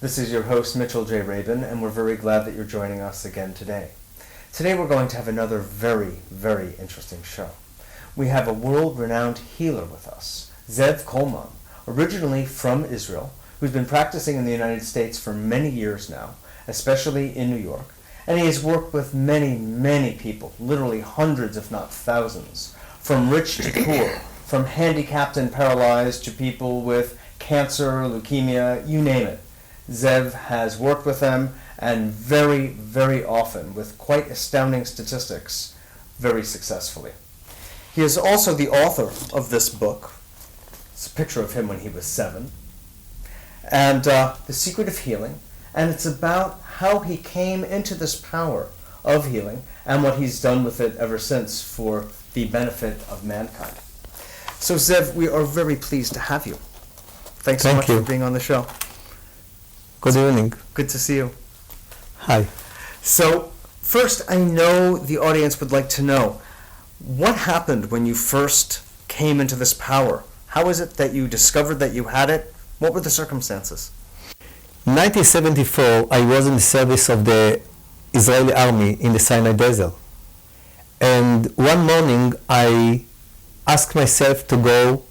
This is your host, Mitchell J. Rabin, and we're very glad that you're joining us again today. Today we're going to have another very, very interesting show. We have a world-renowned healer with us, Ze'ev Kolman, originally from Israel, who's been practicing in the United States for many years now, especially in New York, and he has worked with many, many people, literally hundreds if not thousands, from rich to poor, from handicapped and paralyzed to people with cancer, leukemia, you name it. Ze'ev has worked with them, and very, very often, with quite astounding statistics, very successfully. He is also the author of this book. It's a picture of him when he was 7. And The Secret of Healing. And it's about how he came into this power of healing and what he's done with it ever since for the benefit of mankind. So Ze'ev, we are very pleased to have you. Thanks so much for being on the show. Good evening. Good to see you. Hi. So, first, I know the audience would like to know, what happened when you first came into this power? How is it that you discovered that you had it? What were the circumstances? In 1974, I was in the service of the Israeli army in the Sinai Desert. And one morning, I asked myself to go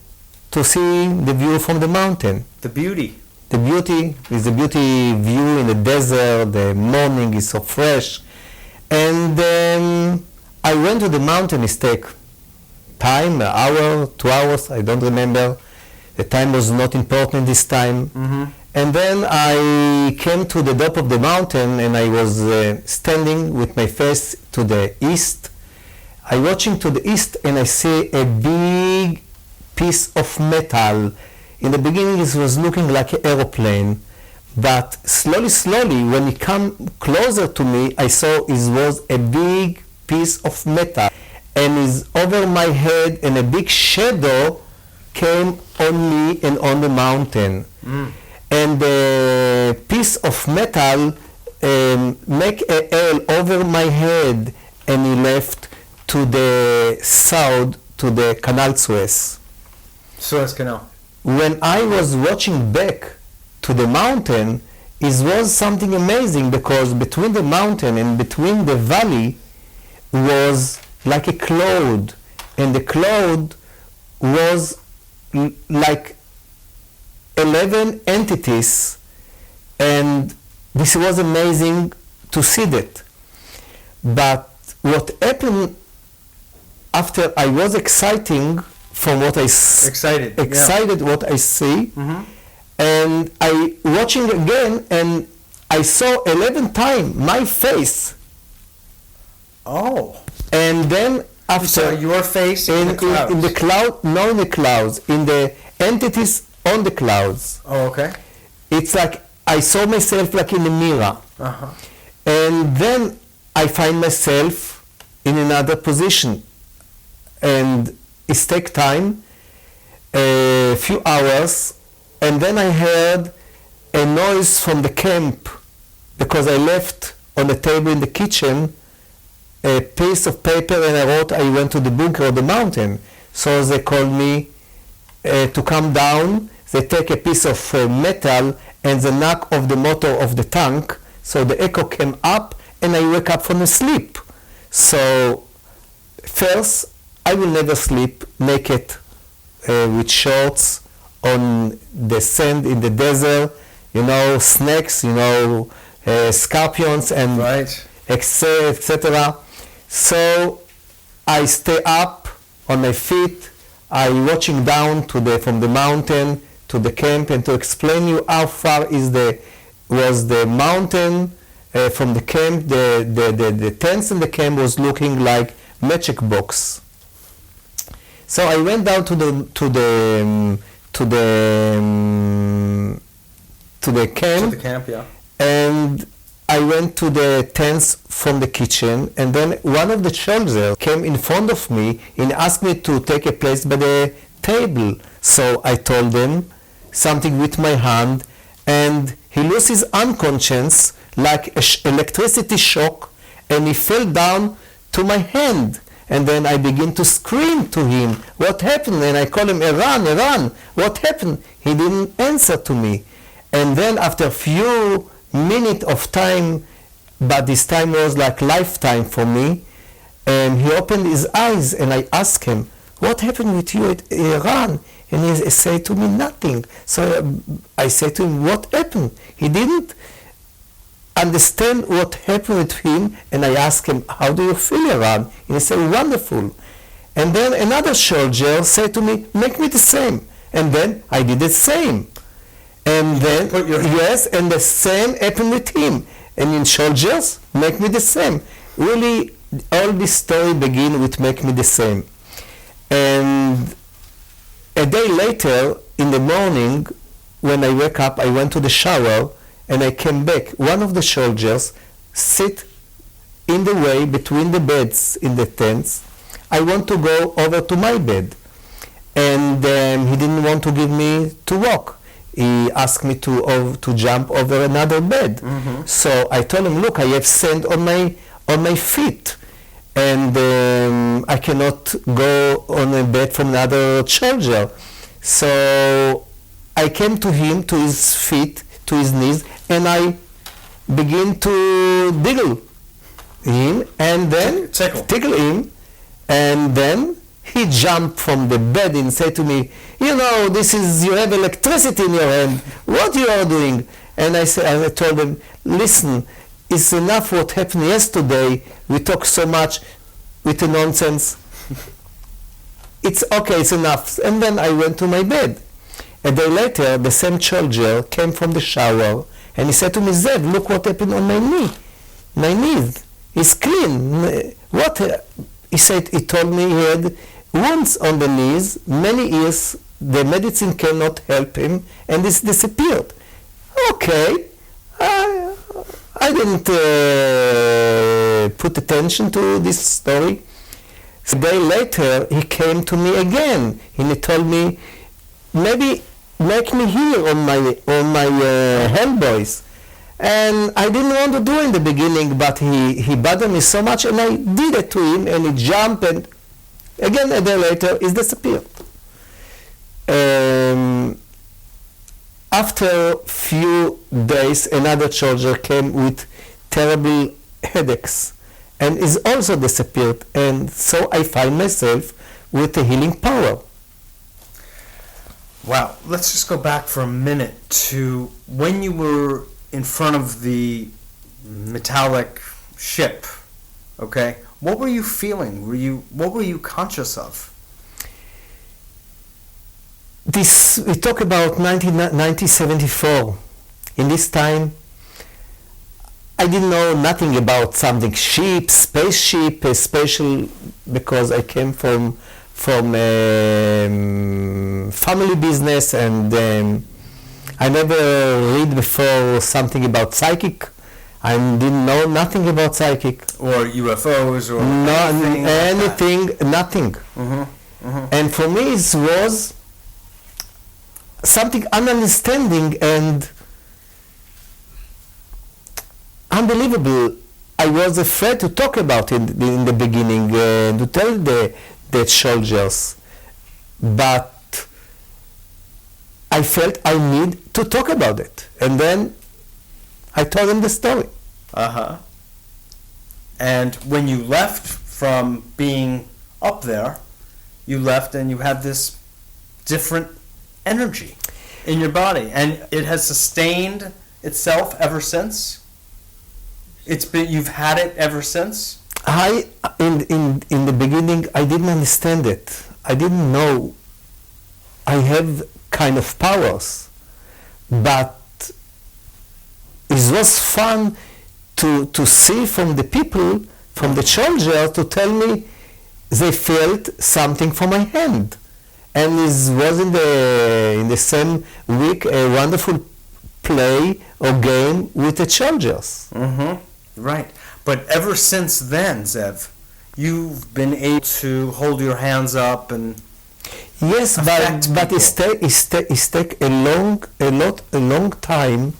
to see the view from the mountain. The beauty. The beauty is the beauty view in the desert. The morning is so fresh. And I went to the mountain. It take time, an hour, 2 hours, I don't remember. The time was not important this time. Mm-hmm. And then I came to the top of the mountain and I was standing with my face to the east. I watching to the east and I see a big piece of metal. In the beginning it was looking like an aeroplane, but slowly, when it came closer to me, I saw it was a big piece of metal, and is over my head, and a big shadow came on me and on the mountain. And the piece of metal make a L over my head, and he left to the south, to the Canal Suez. Suez Canal. When I was watching back to the mountain, it was something amazing, because between the mountain and between the valley was like a cloud, and the cloud was like 11 entities, and this was amazing to see that. But what happened after, I was exciting from what I excited what I see, mm-hmm. and I watching again, and I saw 11 times my face. Oh. And then after, you saw your face in the clouds. In the cloud, not in the clouds, in the entities on the clouds. Oh, okay. It's like I saw myself like in a mirror. Uh-huh. And then I find myself in another position, and it take time, a few hours, and then I heard a noise from the camp, because I left on the table in the kitchen a piece of paper, and I wrote I went to the bunker of the mountain. So they called me to come down. They take a piece of metal and the knock of the motor of the tank, so the echo came up, and I wake up from the sleep. So first, I will never sleep naked with shorts on the sand in the desert, snakes, scorpions, and right. etc. So I stay up on my feet. I watching down from the mountain to the camp, and to explain you how far was the mountain from the camp. The tents in the camp was looking like magic box. So I went down to the camp. To the camp, yeah. And I went to the tents from the kitchen, and then one of the soldiers came in front of me and asked me to take a place by the table. So I told him something with my hand, and he lost his unconscious like electricity shock, and he fell down to my hand. And then I begin to scream to him, what happened? And I call him, Iran, what happened? He didn't answer to me. And then after a few minutes of time, but this time was like lifetime for me, and he opened his eyes, and I asked him, what happened with you at Iran? And he said to me, nothing. So I said to him, what happened? He didn't understand what happened with him, and I asked him, how do you feel, Iran? And he said, wonderful. And then another soldier said to me, make me the same. And then I did the same. And then, yes, and the same happened with him. And in soldiers, make me the same. Really, all this story began with make me the same. And a day later, in the morning, when I wake up, I went to the shower, and I came back. One of the soldiers sit in the way between the beds in the tents. I want to go over to my bed, and he didn't want to give me to walk. He asked me to jump over another bed. Mm-hmm. So I told him, look, I have sand on my feet, and I cannot go on a bed from another soldier. So I came to him, to his feet, to his knees, and I begin to tickle him, and then tickle him, and then he jumped from the bed and said to me, you know, you have electricity in your hand, what you are doing? And I told him, listen, it's enough what happened yesterday, we talk so much with the nonsense, it's okay, it's enough. And then I went to my bed. A day later, the same soldier came from the shower, and he said to me, Ze'ev, look what happened on my knees. It's clean. What? He said, he told me he had wounds on the knees, many years, the medicine cannot help him, and this disappeared. Okay. I didn't put attention to this story. A day later, he came to me again, and he told me, maybe make me heal on my elbows. And I didn't want to do it in the beginning, but he bothered me so much, and I did it to him, and he jumped, and again a day later, it disappeared. After few days, another soldier came with terrible headaches, and is also disappeared. And so I find myself with a healing power. Wow, let's just go back for a minute to when you were in front of the metallic ship, okay? What were you feeling? What were you conscious of? We talk about 1974. In this time, I didn't know nothing about something ship, spaceship, special, because I came from family business, and I never read before something about psychic. I didn't know nothing about psychic. Or UFOs or anything, nothing. Mm-hmm. Mm-hmm. And for me it was something ununderstanding and unbelievable. I was afraid to talk about it in the beginning, to tell the soldiers, but I felt I need to talk about it, and then I told them the story. Uh-huh. And when you left from being up there, you left and you had this different energy in your body, and it has sustained itself ever since. You've had it ever since. In the beginning, I didn't understand it. I didn't know I have kind of powers, but it was fun to see from the people, from the soldiers, to tell me they felt something from my hand. And it was in the same week a wonderful play or game with the soldiers. Mm-hmm. Right. But ever since then, Ze'ev, you've been able to hold your hands up and yes, but it take a long time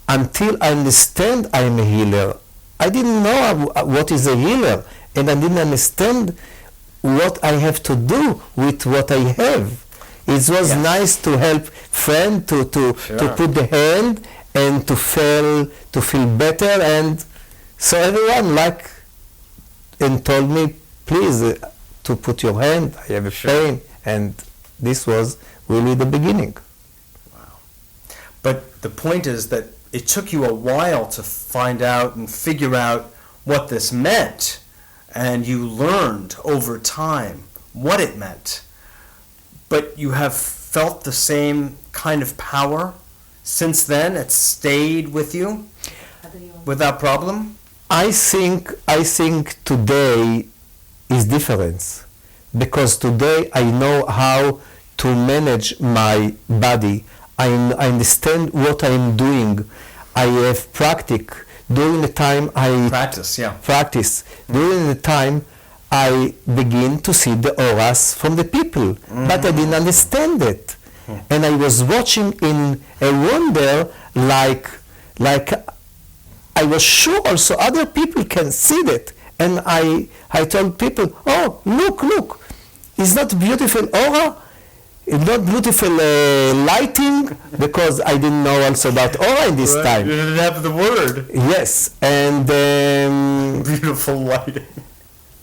until I understand I'm a healer. I didn't know what is a healer, and I didn't understand what I have to do with what I have. It was Yes. nice to help friend to Sure. put the hand and to feel better, and so everyone and told me, please to put your hand. I have a Sure. pain, and this was really the beginning. But the point is that it took you a while to find out and figure out what this meant, and you learned over time what it meant. But you have felt the same kind of power since then? It's stayed with you without problem? I think today is different, because today I know how to manage my body. I understand what I'm doing. I have practice. During the time practice. During the time I begin to see the auras from the people, but I didn't understand it. And I was watching in a wonder, like I was sure also other people can see that. And I told people, oh, look, is that beautiful aura? It's not beautiful lighting, because I didn't know also about aura in this time. You didn't have the word. Yes, and Beautiful lighting.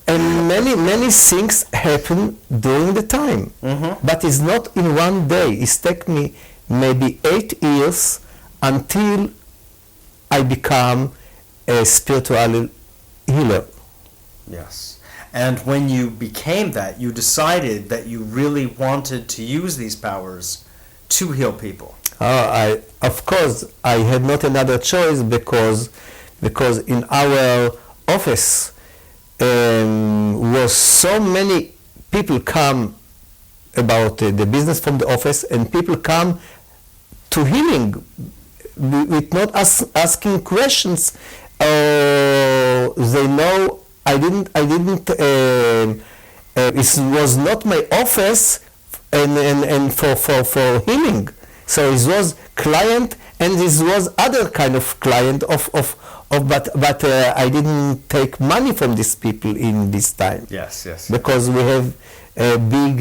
and many things happen during the time, but it's not in one day. It's take me maybe 8 years until I become a spiritual healer. Yes. And when you became that, you decided that you really wanted to use these powers to heal people. Of course, I had not another choice, because in our office was so many people come about the business from the office, and people come to healing with not asking questions. They know I didn't. It was not my office, and for healing. So it was client, and this was other kind of client but I didn't take money from these people in this time. Yes. Because we have a big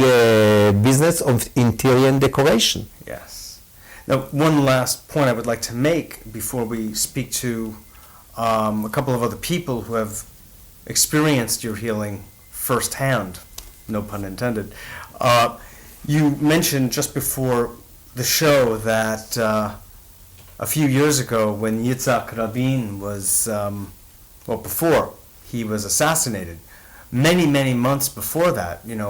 business of interior and decoration. Yes. Now, one last point I would like to make before we speak to a couple of other people who have experienced your healing firsthand, no pun intended. You mentioned just before the show that a few years ago, when Yitzhak Rabin was, before he was assassinated, many months before that, 10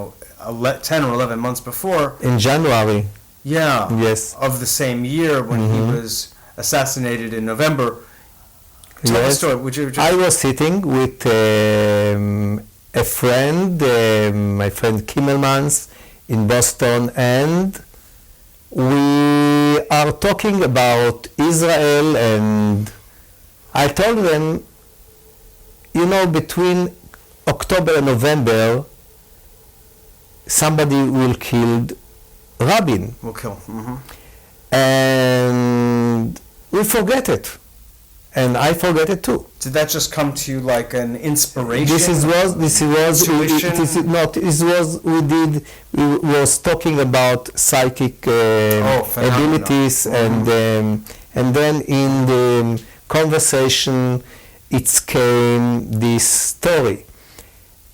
or 11 months before. In January. Yeah. Yes. Of the same year, when he was assassinated in November. Tell the story. Would you I was sitting with a friend, my friend Kimmelmans in Boston, and we are talking about Israel, and I told them, between October and November, somebody will kill Rabin. Will kill. And we forget it. And I forget it too. Did that just come to you like an inspiration? This was Intuition? we was talking about psychic abilities, and then in the conversation it came this story.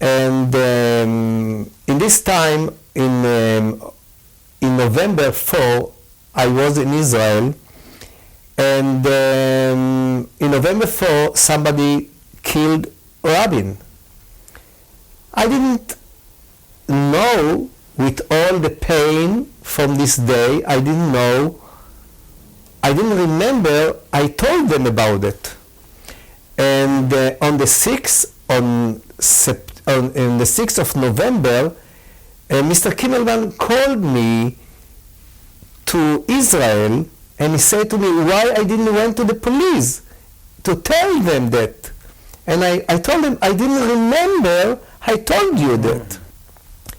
And in this time, in November 4, I was in Israel. And in November 4, somebody killed Rabin. I didn't know, with all the pain from this day, I didn't remember, I told them about it. And on the 6th of November, Mr. Kimmelman called me to Israel, and he said to me, why I didn't went to the police to tell them that? And I told him, I didn't remember I told you that.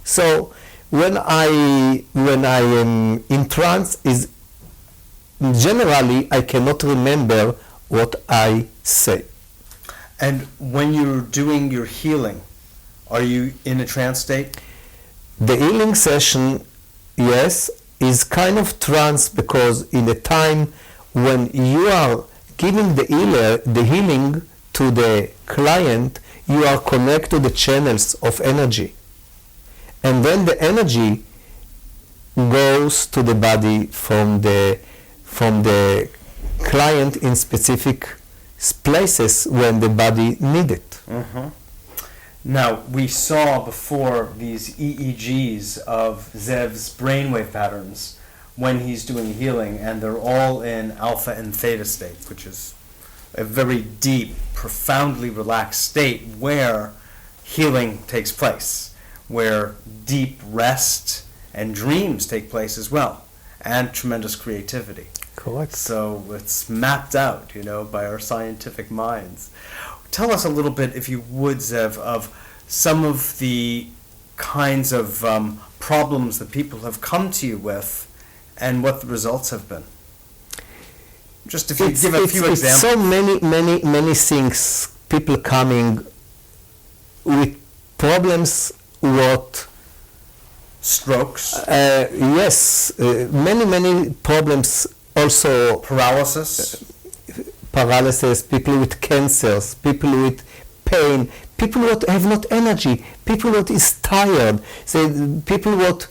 So when I am in trance, is generally I cannot remember what I say. And when you're doing your healing, are you in a trance state? The healing session yes, is kind of trance, because in the time when you are giving the healing to the client, you are connected to the channels of energy. And then the energy goes to the body from the client in specific places when the body needs it. Mm-hmm. Now, we saw before these EEGs of Ze'ev's brainwave patterns when he's doing healing, and they're all in alpha and theta state, which is a very deep, profoundly relaxed state where healing takes place, where deep rest and dreams take place as well, and tremendous creativity. Correct. So it's mapped out, by our scientific minds. Tell us a little bit, if you would, Ze'ev, of some of the kinds of problems that people have come to you with and what the results have been. Just if you give a few examples. So many things, people coming with problems, what? Strokes. Yes, many problems, also paralysis, people with cancers, people with pain, people what have not energy, people what is tired, people what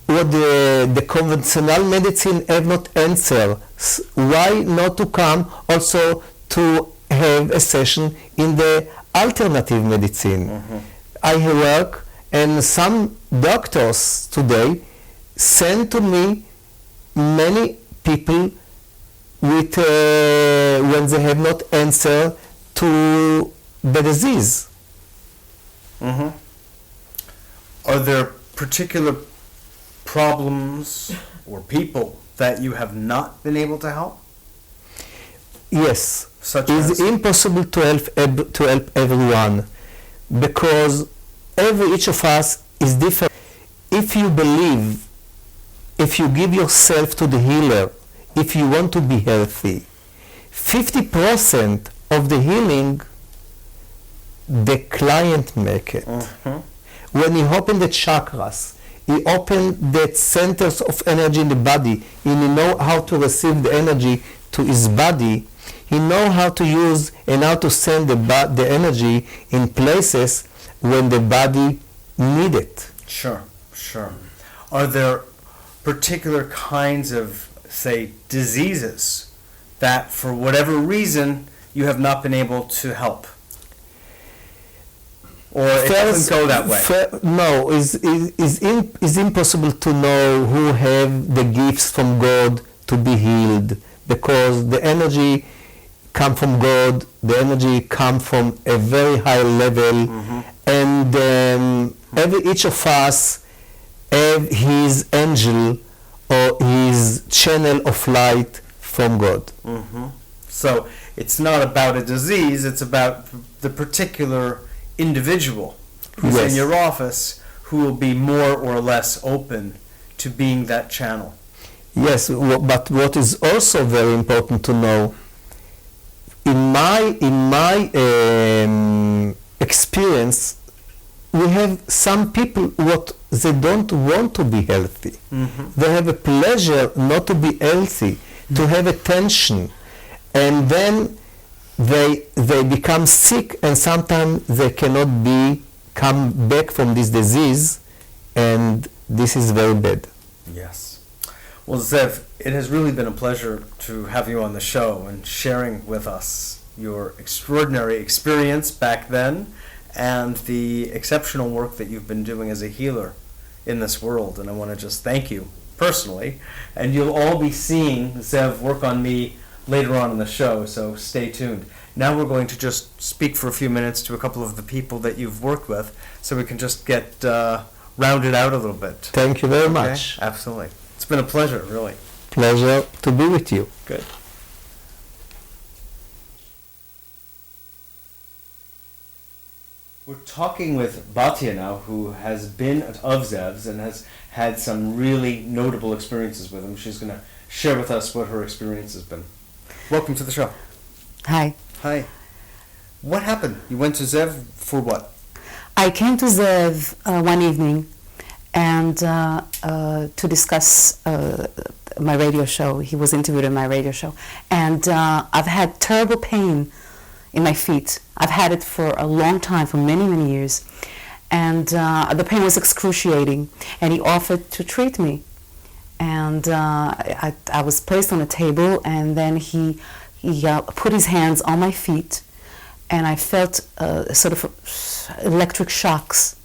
the conventional medicine have not answer. Why not to come also to have a session in the alternative medicine? Mm-hmm. I work, and some doctors today send to me many people with when they have not answer to the disease. Mm-hmm. Are there particular problems or people that you have not been able to help? Yes. It's impossible to help everyone, because each of us is different. If you believe, if you give yourself to the healer, if you want to be healthy, 50% of the healing the client make it. Mm-hmm. When he open the chakras, he open the centers of energy in the body, and he know how to receive the energy to his body. He know how to use and how to send the energy in places when the body need it. Sure. Are there particular kinds of, say, diseases that for whatever reason you have not been able to help? Or it doesn't go that way? No, it's impossible to know who have the gifts from God to be healed, because the energy come from God, the energy come from a very high level, mm-hmm. and each of us have his angel or his channel of light from God. Mm-hmm. So it's not about a disease, it's about the particular individual who's Yes. in your office who will be more or less open to being that channel. Yes, but what is also very important to know, in my experience, we have some people what they don't want to be healthy. Mm-hmm. They have a pleasure not to be healthy, to have a tension, and then they become sick, and sometimes they cannot come back from this disease, and this is very bad. Yes. Well, Ze'ev, it has really been a pleasure to have you on the show and sharing with us your extraordinary experience back then and the exceptional work that you've been doing as a healer in this world. And I want to just thank you personally. And you'll all be seeing Ze'ev work on me later on in the show, so stay tuned. Now we're going to just speak for a few minutes to a couple of the people that you've worked with so we can just get rounded out a little bit. Thank you very much. Okay? Absolutely. It's been a pleasure, really. Pleasure to be with you. Good. We're talking with Batya now, who has been of Ze'ev's and has had some really notable experiences with him. She's going to share with us what her experience has been. Welcome to the show. Hi. Hi. What happened? You went to Ze'ev for what? I came to Ze'ev one evening, and to discuss my radio show. He was interviewed in my radio show. And I've had terrible pain in my feet. I've had it for a long time, for many, many years. And the pain was excruciating. And he offered to treat me. And I was placed on a table, and then he put his hands on my feet, and I felt sort of electric shocks.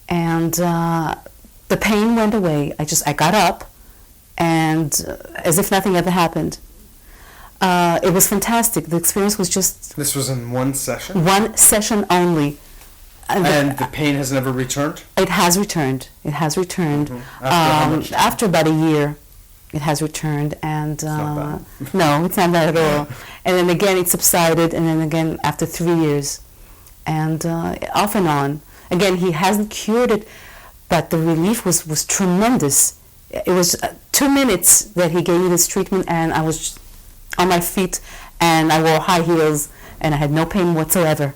And the pain went away. I got up, and as if nothing ever happened. It was fantastic. The experience was just... This was in one session? One session only. And the pain has never returned? It has returned. It has returned. Mm-hmm. After how much? After about a year, it has returned. And it's not bad. No, it's not bad at all. And then again, it subsided. And then again, after 3 years. And off and on. Again, he hasn't cured it, but the relief was tremendous. It was 2 minutes that he gave me this treatment, and I was on my feet, and I wore high heels, and I had no pain whatsoever.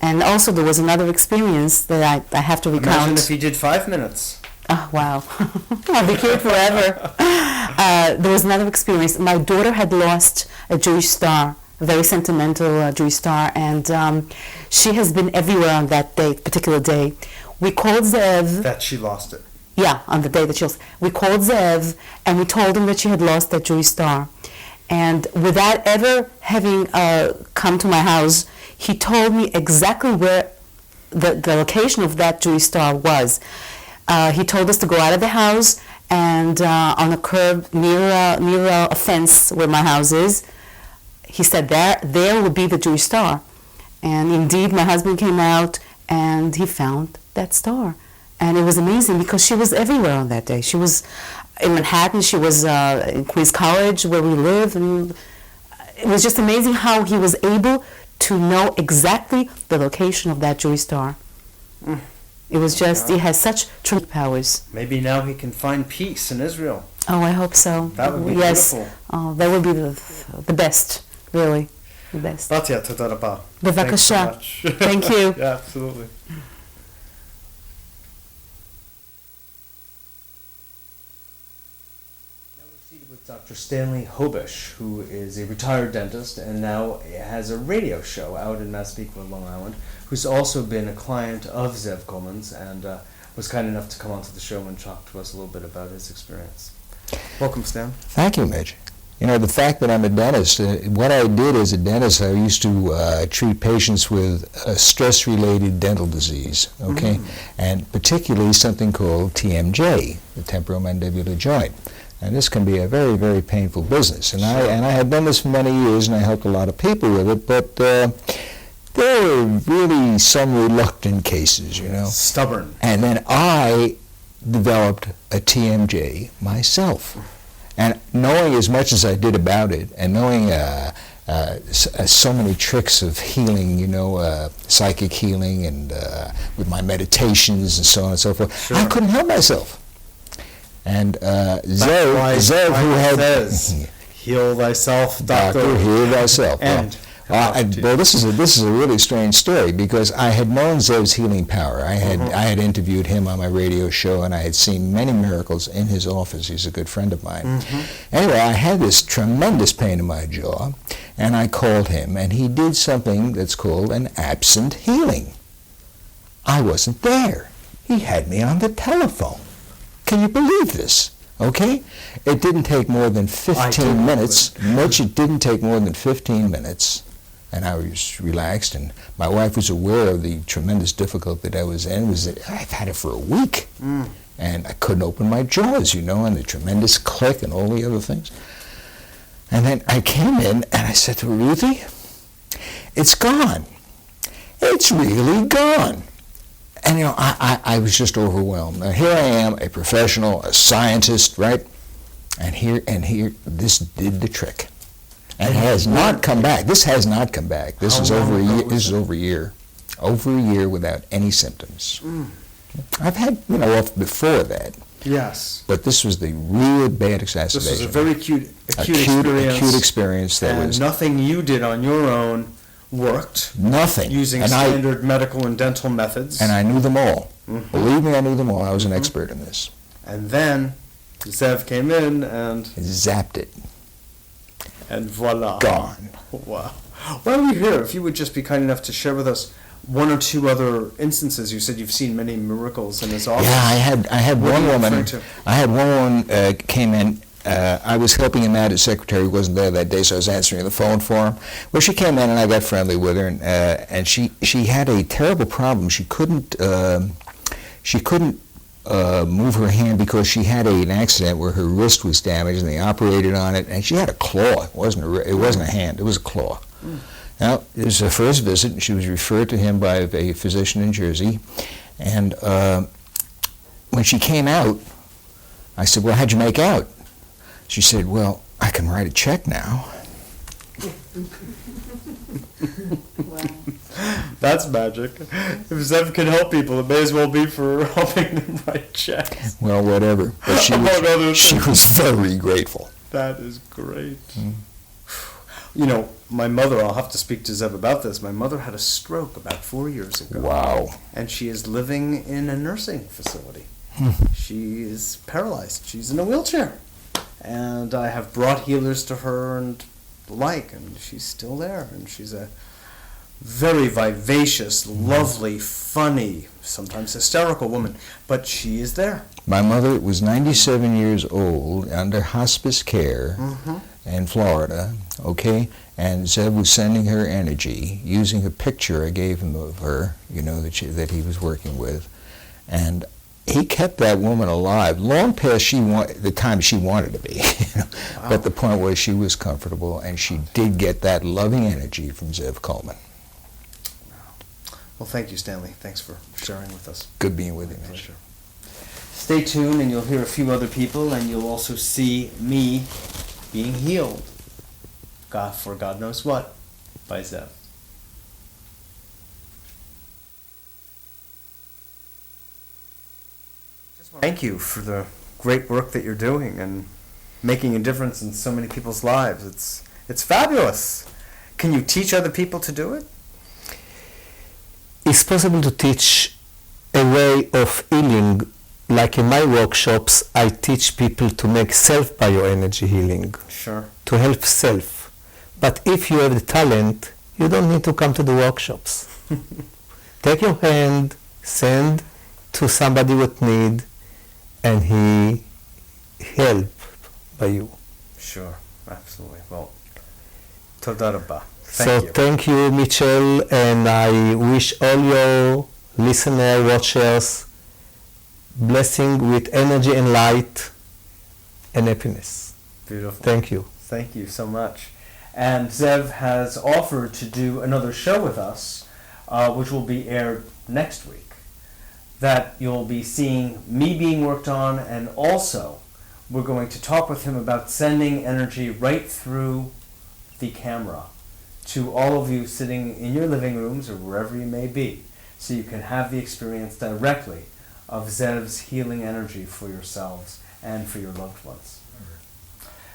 And also there was another experience that I have to recount. Imagine if he did 5 minutes. Oh, wow. I'll be cured forever. There was another experience. My daughter had lost a Jewish star, a very sentimental Jewish star, and she has been everywhere on that day, particular day. We called Ze'ev. That she lost it. Yeah, on the day that she lost. We called Ze'ev, and we told him that she had lost that Jewish star. And without ever having come to my house, he told me exactly where the location of that Jewish star was. He told us to go out of the house, and on a curb near a fence where my house is, he said there would be the Jewish star. And indeed, my husband came out, and he found that star. And it was amazing because she was everywhere on that day. She was in Manhattan, she was in Queens College where we live, and it was just amazing how he was able to know exactly the location of that Jewish star. It was just, he has such tremendous powers. Maybe now he can find peace in Israel. Oh, I hope so. That would be beautiful. Oh, that would be the best, really, the best. Batya, toda rabba. Bevakasha. Thank you. Yeah, absolutely. With Dr. Stanley Hobish, who is a retired dentist and now has a radio show out in Massapequa, Long Island, who's also been a client of Ze'ev Kolman's and was kind enough to come onto the show and talk to us a little bit about his experience. Welcome, Stan. Thank you, Mitch. You know, the fact that I'm a dentist, what I did as a dentist, I used to treat patients with stress-related dental disease, okay? And particularly something called TMJ, the temporomandibular joint. And this can be a very, very painful business. And I had done this for many years, and I helped a lot of people with it, but there were really some reluctant cases, you know. Stubborn. And then I developed a TMJ myself. And knowing as much as I did about it, and knowing so many tricks of healing, you know, psychic healing, and with my meditations and so on and so forth, I couldn't help myself. And Ze'ev, who had heal thyself, doctor, heal thyself. And well, this is a really strange story because I had known Ze'ev's healing power. I had interviewed him on my radio show, and I had seen many miracles in his office. He's a good friend of mine. Anyway, I had this tremendous pain in my jaw, and I called him, and he did something that's called an absent healing. I wasn't there. He had me on the telephone. Can you believe this? Okay? It didn't take more than 15 minutes. Mitch, it didn't take more than 15 minutes. And I was relaxed, and my wife was aware of the tremendous difficulty that I was in. I've had it for a week. And I couldn't open my jaws, you know, and the tremendous click and all the other things. And then I came in, and I said to Ruthie, it's gone. It's really gone. And, you know, I was just overwhelmed. Now, here I am, a professional, a scientist, right? And here, this did the trick. And it has not come back. This has not come back. This is over a year. This is over a year. Over a year without any symptoms. I've had, you know, before that. Yes. But this was the real bad exacerbation. This was a very acute experience. Acute experience that was... nothing you did on your own worked. Nothing. Using standard medical and dental methods. And I knew them all. Believe me, I knew them all. I was an expert in this. And then Ze'ev came in and Zapped it. voila. Gone. Wow. Why are you here? If you would just be kind enough to share with us one or two other instances. You said you've seen many miracles in his office. Yeah, I had What are one you woman. referring to? I had one woman came in. I was helping him out. His secretary wasn't there that day, so I was answering the phone for him. Well, she came in and I got friendly with her, and she had a terrible problem. She couldn't move her hand because she had an accident where her wrist was damaged, and they operated on it. And she had a claw. It wasn't a hand. It was a claw. Now, it was her first visit, and she was referred to him by a physician in Jersey. And when she came out, I said, "Well, how'd you make out?" She said, "Well, I can write a check now." That's magic. If Ze'ev can help people, it may as well be for helping them write checks. Well, whatever. But she was very grateful. That is great. You know, my mother, I'll have to speak to Ze'ev about this. My mother had a stroke about 4 years ago. Wow. And she is living in a nursing facility. She is paralyzed. She's in a wheelchair. And I have brought healers to her and the like, and she's still there. And she's a very vivacious, lovely, funny, sometimes hysterical woman. But she is there. My mother was 97 years old, under hospice care in Florida, okay? And Ze'ev was sending her energy, using a picture I gave him of her, you know, that he was working with. And he kept that woman alive long past the time she wanted to be. You know? Wow. But the point was she was comfortable, and she did get that loving energy from Ze'ev Kolman. Well, thank you, Stanley. Thanks for sharing with us. Good being with you, My man. pleasure. Stay tuned, and you'll hear a few other people, and you'll also see me being healed. For God knows what, by Ze'ev. Thank you for the great work that you're doing and making a difference in so many people's lives. It's fabulous. Can you teach other people to do it? It's possible to teach a way of healing. Like in my workshops, I teach people to make self-bioenergy healing, Sure. to help self. But if you have the talent, you don't need to come to the workshops. Take your hand, send to somebody with need, and he help by you. Sure, absolutely. Well, toda rabba. Thank you, Mitchell, and I wish all your listeners, watchers, blessing with energy and light and happiness. Beautiful. Thank you. Thank you so much. And Ze'ev has offered to do another show with us, which will be aired next week. That you'll be seeing me being worked on, and also we're going to talk with him about sending energy right through the camera to all of you sitting in your living rooms or wherever you may be, so you can have the experience directly of Ze'ev's healing energy for yourselves and for your loved ones.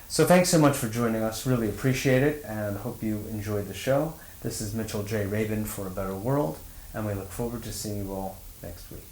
So thanks so much for joining us. Really appreciate it, and hope you enjoyed the show. This is Mitchell J. Rabin for A Better World, and we look forward to seeing you all next week.